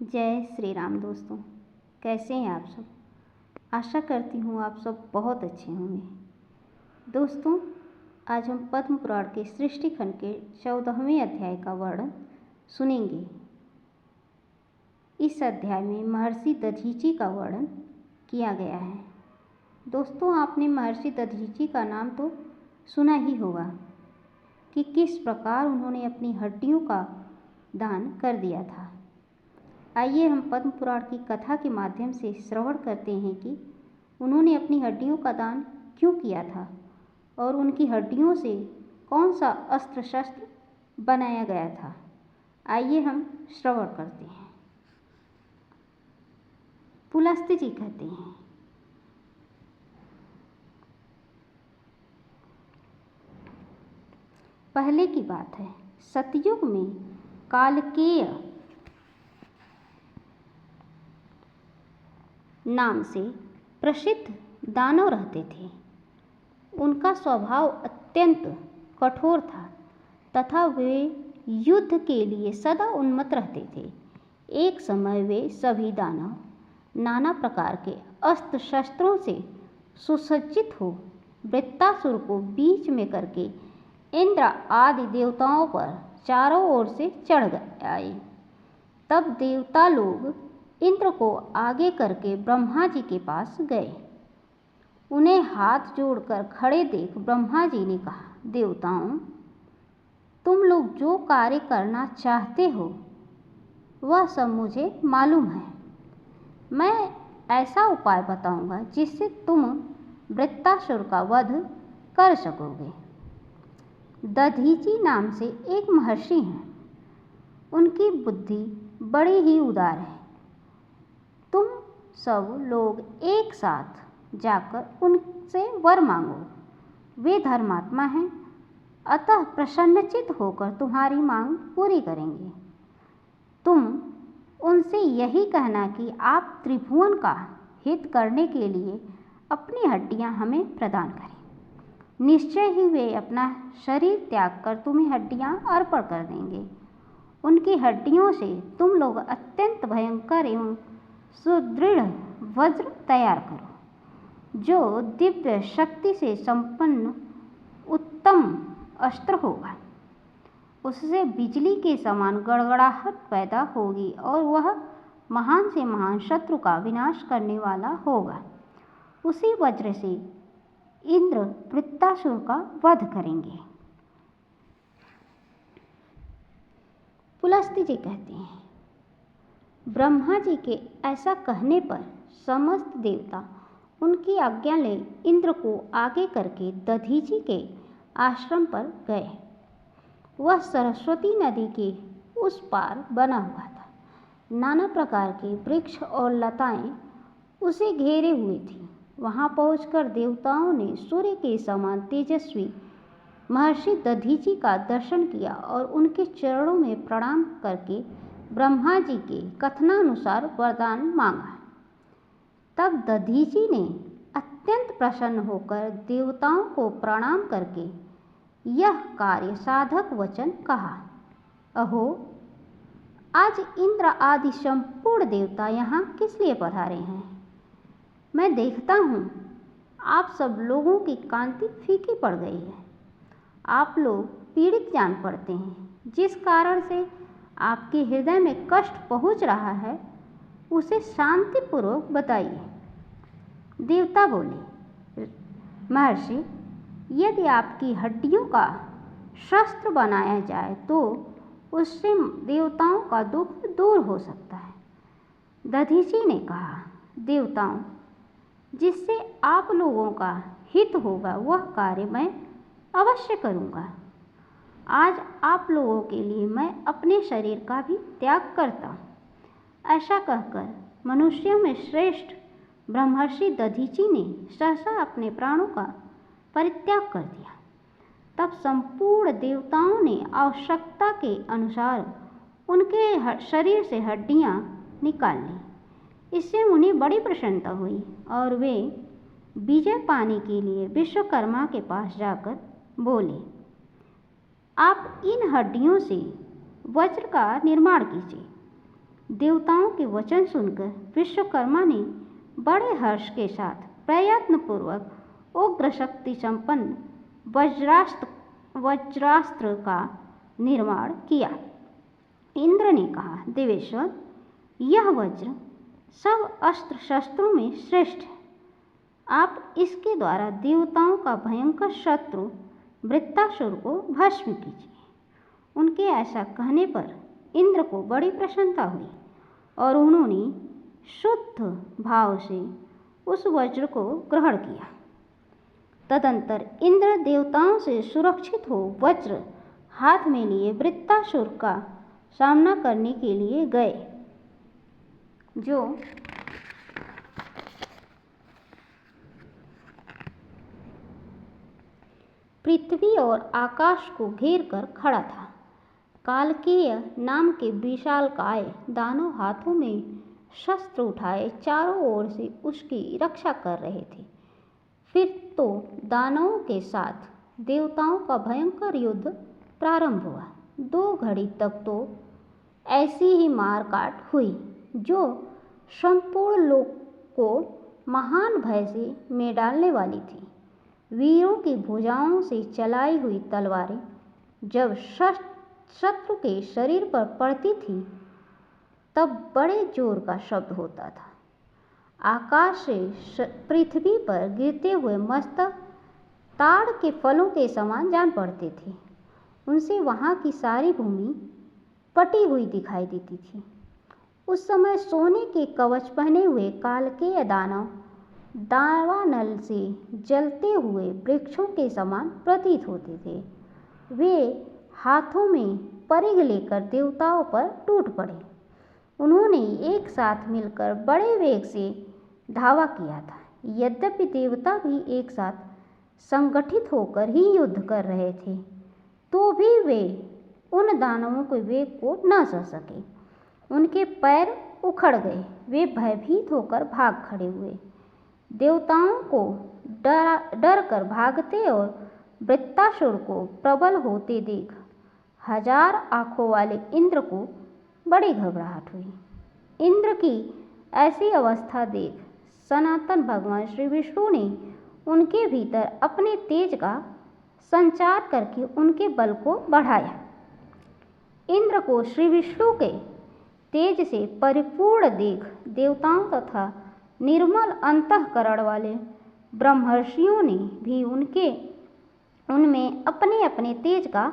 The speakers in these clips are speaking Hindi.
जय श्री राम दोस्तों। कैसे हैं आप सब। आशा करती हूँ आप सब बहुत अच्छे होंगे। दोस्तों, आज हम पद्म पुराण के सृष्टि खंड के 14वें अध्याय का वर्णन सुनेंगे। इस अध्याय में महर्षि दधीचि का वर्णन किया गया है। दोस्तों, आपने महर्षि दधीचि का नाम तो सुना ही होगा कि किस प्रकार उन्होंने अपनी हड्डियों का दान कर दिया था। आइए हम पद्म पुराण की कथा के माध्यम से श्रवण करते हैं कि उन्होंने अपनी हड्डियों का दान क्यों किया था और उनकी हड्डियों से कौन सा अस्त्र शस्त्र बनाया गया था। आइए हम श्रवण करते हैं। पुलस्त्य जी कहते हैं, पहले की बात है, सतयुग में कालकेय नाम से प्रसिद्ध दानव रहते थे। उनका स्वभाव अत्यंत कठोर था तथा वे युद्ध के लिए सदा उन्मत्त रहते थे। एक समय वे सभी दानव नाना प्रकार के अस्त्र शस्त्रों से सुसज्जित हो वृत्तासुर को बीच में करके इंद्र आदि देवताओं पर चारों ओर से चढ़ आए। तब देवता लोग इंद्र को आगे करके ब्रह्मा जी के पास गए। उन्हें हाथ जोड़कर खड़े देख ब्रह्मा जी ने कहा, देवताओं, तुम लोग जो कार्य करना चाहते हो वह सब मुझे मालूम है। मैं ऐसा उपाय बताऊंगा जिससे तुम वृत्तासुर का वध कर सकोगे। दधीचि नाम से एक महर्षि हैं। उनकी बुद्धि बड़ी ही उदार है। तुम सब लोग एक साथ जाकर उनसे वर मांगो। वे धर्मात्मा हैं, अतः प्रसन्नचित होकर तुम्हारी मांग पूरी करेंगे। तुम उनसे यही कहना कि आप त्रिभुवन का हित करने के लिए अपनी हड्डियां हमें प्रदान करें। निश्चय ही वे अपना शरीर त्याग कर तुम्हें हड्डियां अर्पण कर देंगे। उनकी हड्डियों से तुम लोग अत्यंत भयंकर एवं सुदृढ़ वज्र तैयार करो, जो दिव्य शक्ति से संपन्न उत्तम अस्त्र होगा। उससे बिजली के समान गड़गड़ाहट पैदा होगी और वह महान से महान शत्रु का विनाश करने वाला होगा। उसी वज्र से इंद्र वृत्तासुर का वध करेंगे। पुलस्त्य जी कहते हैं, ब्रह्मा जी के ऐसा कहने पर समस्त देवता उनकी आज्ञा ले इंद्र को आगे करके दधीचि के आश्रम पर गए। वह सरस्वती नदी के उस पार बना हुआ था। नाना प्रकार के वृक्ष और लताएं उसे घेरे हुए थी। वहां पहुंचकर देवताओं ने सूर्य के समान तेजस्वी महर्षि दधीचि का दर्शन किया और उनके चरणों में प्रणाम करके ब्रह्मा जी के कथनानुसार वरदान मांगा। तब दधीचि ने अत्यंत प्रसन्न होकर देवताओं को प्रणाम करके यह कार्य साधक वचन कहा, अहो, आज इंद्र आदि संपूर्ण देवता यहाँ किस लिए पधारे हैं। मैं देखता हूँ आप सब लोगों की कांति फीकी पड़ गई है। आप लोग पीड़ित जान पड़ते हैं। जिस कारण से आपके हृदय में कष्ट पहुंच रहा है उसे शांतिपूर्वक बताइए। देवता बोले, महर्षि, यदि आपकी हड्डियों का शस्त्र बनाया जाए तो उससे देवताओं का दुख दूर हो सकता है। दधीचि ने कहा, देवताओं, जिससे आप लोगों का हित होगा वह कार्य मैं अवश्य करूँगा। आज आप लोगों के लिए मैं अपने शरीर का भी त्याग करता हूँ। ऐसा कहकर मनुष्यों में श्रेष्ठ ब्रह्मर्षि दधीचि ने सहसा अपने प्राणों का परित्याग कर दिया। तब संपूर्ण देवताओं ने आवश्यकता के अनुसार उनके शरीर से हड्डियाँ निकाल ली। इससे उन्हें बड़ी प्रसन्नता हुई और वे विजय पाने के लिए विश्वकर्मा के पास जाकर बोले, आप इन हड्डियों से वज्र का निर्माण कीजिए। देवताओं के वचन सुनकर विश्वकर्मा ने बड़े हर्ष के साथ प्रयत्नपूर्वक उग्र शक्ति संपन्न वज्रास्त्र का निर्माण किया। इंद्र ने कहा, देवेश्वर, यह वज्र सब अस्त्र शस्त्रों में श्रेष्ठ है। आप इसके द्वारा देवताओं का भयंकर शत्रु वृत्तासुर को भस्म कीजिए। उनके ऐसा कहने पर इंद्र को बड़ी प्रसन्नता हुई और उन्होंने शुद्ध भाव से उस वज्र को ग्रहण किया। तदंतर इंद्र देवताओं से सुरक्षित हो वज्र हाथ में लिए वृत्तासुर का सामना करने के लिए गए, जो पृथ्वी और आकाश को घेर कर खड़ा था। कालकेय नाम के विशालकाय दानव हाथों में शस्त्र उठाए चारों ओर से उसकी रक्षा कर रहे थे। फिर तो दानवों के साथ देवताओं का भयंकर युद्ध प्रारंभ हुआ। 2 घड़ी तक तो ऐसी ही मारकाट हुई जो संपूर्ण लोक को महान भय से में डालने वाली थी। वीरों की भुजाओं से चलाई हुई तलवारें जब शत्रु के शरीर पर पड़ती थी तब बड़े जोर का शब्द होता था। आकाश से पृथ्वी पर गिरते हुए मस्तक ताड़ के फलों के समान जान पड़ते थे। उनसे वहाँ की सारी भूमि पटी हुई दिखाई देती थी। उस समय सोने के कवच पहने हुए कालकेय दानव दावानल से जलते हुए वृक्षों के समान प्रतीत होते थे। वे हाथों में परिघ लेकर देवताओं पर टूट पड़े। उन्होंने एक साथ मिलकर बड़े वेग से धावा किया था। यद्यपि देवता भी एक साथ संगठित होकर ही युद्ध कर रहे थे, तो भी वे उन दानवों के वेग को न सह सके। उनके पैर उखड़ गए। वे भयभीत होकर भाग खड़े हुए। देवताओं को डर कर भागते और वृत्तासुर को प्रबल होते देख 1000 आँखों वाले इंद्र को बड़ी घबराहट हुई। इंद्र की ऐसी अवस्था देख सनातन भगवान श्री विष्णु ने उनके भीतर अपने तेज का संचार करके उनके बल को बढ़ाया। इंद्र को श्री विष्णु के तेज से परिपूर्ण देख देवताओं तथा निर्मल अंतःकरण वाले ब्रह्मर्षियों ने भी उनमें अपने अपने तेज का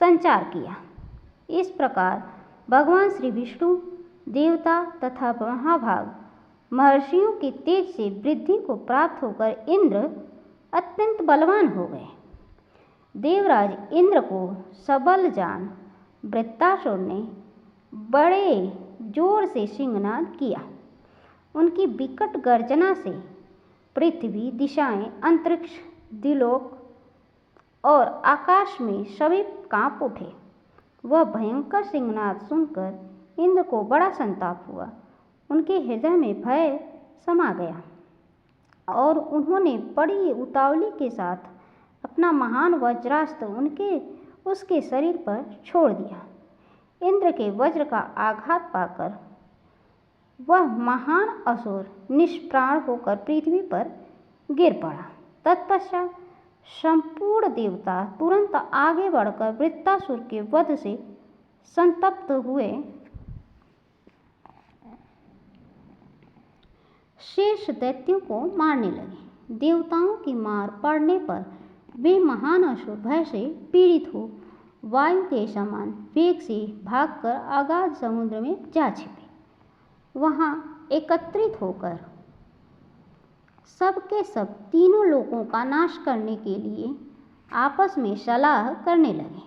संचार किया। इस प्रकार भगवान श्री विष्णु देवता तथा महाभाग महर्षियों के तेज से वृद्धि को प्राप्त होकर इंद्र अत्यंत बलवान हो गए। देवराज इंद्र को सबल जान वृत्तासुर ने बड़े जोर से सिंहनाद किया। उनकी विकट गर्जना से पृथ्वी, दिशाएं, अंतरिक्ष, दिलोक और आकाश में सभी कांप उठे। वह भयंकर सिंहनाद सुनकर इंद्र को बड़ा संताप हुआ। उनके हृदय में भय समा गया और उन्होंने बड़ी उतावली के साथ अपना महान वज्रास्त्र उसके शरीर पर छोड़ दिया। इंद्र के वज्र का आघात पाकर वह महान असुर निष्प्राण होकर पृथ्वी पर गिर पड़ा। तत्पश्चात संपूर्ण देवता तुरंत आगे बढ़कर वृत्तासुर के वध से संतप्त हुए शेष दैत्यों को मारने लगे। देवताओं की मार पड़ने पर वे महान असुर भय से पीड़ित हो वायु के समान वेग से भागकर अगाध समुद्र में जा छिपे। वहाँ एकत्रित होकर सबके सब तीनों लोकों का नाश करने के लिए आपस में सलाह करने लगे।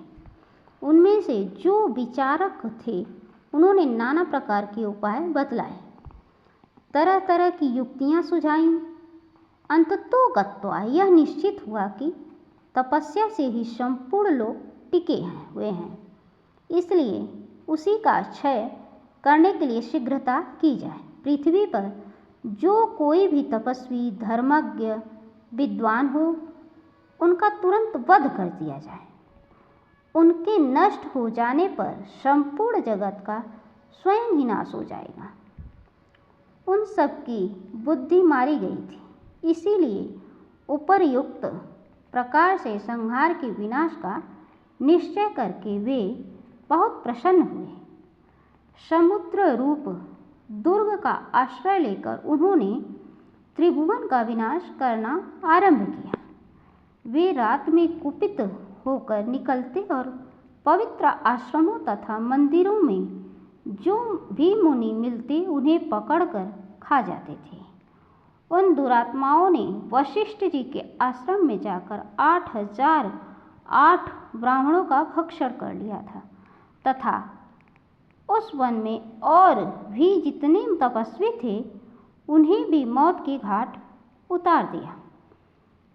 उनमें से जो विचारक थे उन्होंने नाना प्रकार के उपाय बतलाए, तरह तरह की युक्तियां सुझाईं। अंततोगत्वा यह निश्चित हुआ कि तपस्या से ही संपूर्ण लोग टिके हुए हैं, इसलिए उसी का क्षय करने के लिए शीघ्रता की जाए। पृथ्वी पर जो कोई भी तपस्वी, धर्मज्ञ, विद्वान हो, उनका तुरंत वध कर दिया जाए। उनके नष्ट हो जाने पर संपूर्ण जगत का स्वयं ही नाश हो जाएगा। उन सब की बुद्धि मारी गई थी, इसीलिए उपर्युक्त प्रकार से संहार के विनाश का निश्चय करके वे बहुत प्रसन्न हुए। समुद्र रूप दुर्ग का आश्रय लेकर उन्होंने त्रिभुवन का विनाश करना आरंभ किया। वे रात में कुपित होकर निकलते और पवित्र आश्रमों तथा मंदिरों में जो भी मुनि मिलते उन्हें पकड़कर खा जाते थे। उन दुरात्माओं ने वशिष्ठ जी के आश्रम में जाकर 8008 ब्राह्मणों का भक्षण कर लिया था तथा उस वन में और भी जितने तपस्वी थे उन्हें भी मौत के घाट उतार दिया।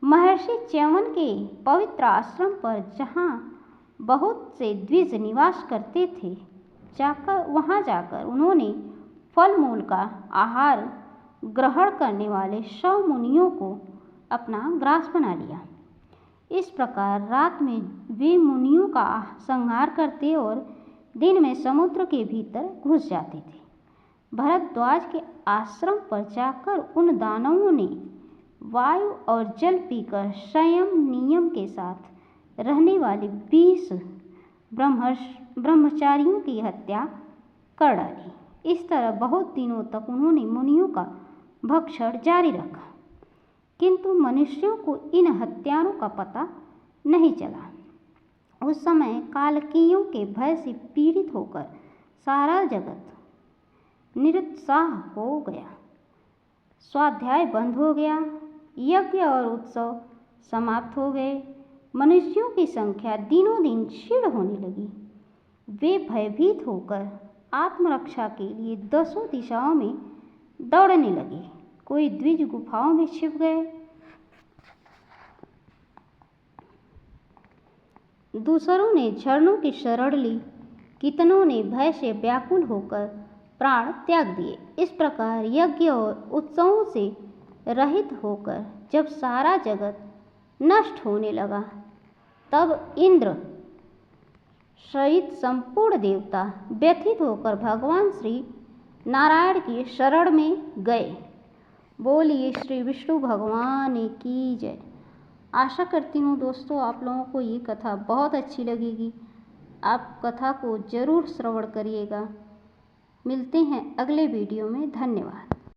महर्षि च्यवन के पवित्र आश्रम पर जहाँ बहुत से द्विज निवास करते थे वहाँ जाकर उन्होंने फल मूल का आहार ग्रहण करने वाले 100 मुनियों को अपना ग्रास बना लिया। इस प्रकार रात में वे मुनियों का संहार करते और दिन में समुद्र के भीतर घुस जाते थे। भरद्वाज के आश्रम पर जाकर उन दानवों ने वायु और जल पीकर संयम नियम के साथ रहने वाले 20 ब्रह्मचारियों की हत्या कर डाली। इस तरह बहुत दिनों तक उन्होंने मुनियों का भक्षण जारी रखा, किंतु मनुष्यों को इन हत्याओं का पता नहीं चला। उस समय कालकियों के भय से पीड़ित होकर सारा जगत निरुत्साह हो गया। स्वाध्याय बंद हो गया, यज्ञ और उत्सव समाप्त हो गए। मनुष्यों की संख्या दिनों दिन क्षीण होने लगी। वे भयभीत होकर आत्मरक्षा के लिए 10 दिशाओं में दौड़ने लगे। कोई द्विज गुफाओं में छिप गए, दूसरों ने झरनों की शरण ली, कितनों ने भय से व्याकुल होकर प्राण त्याग दिए। इस प्रकार यज्ञ और उत्सवों से रहित होकर जब सारा जगत नष्ट होने लगा तब इंद्र सहित संपूर्ण देवता व्यथित होकर भगवान श्री नारायण की शरण में गए। बोलिए श्री विष्णु भगवान की जय। आशा करती हूँ दोस्तों आप लोगों को ये कथा बहुत अच्छी लगेगी। आप कथा को ज़रूर श्रवण करिएगा। मिलते हैं अगले वीडियो में। धन्यवाद।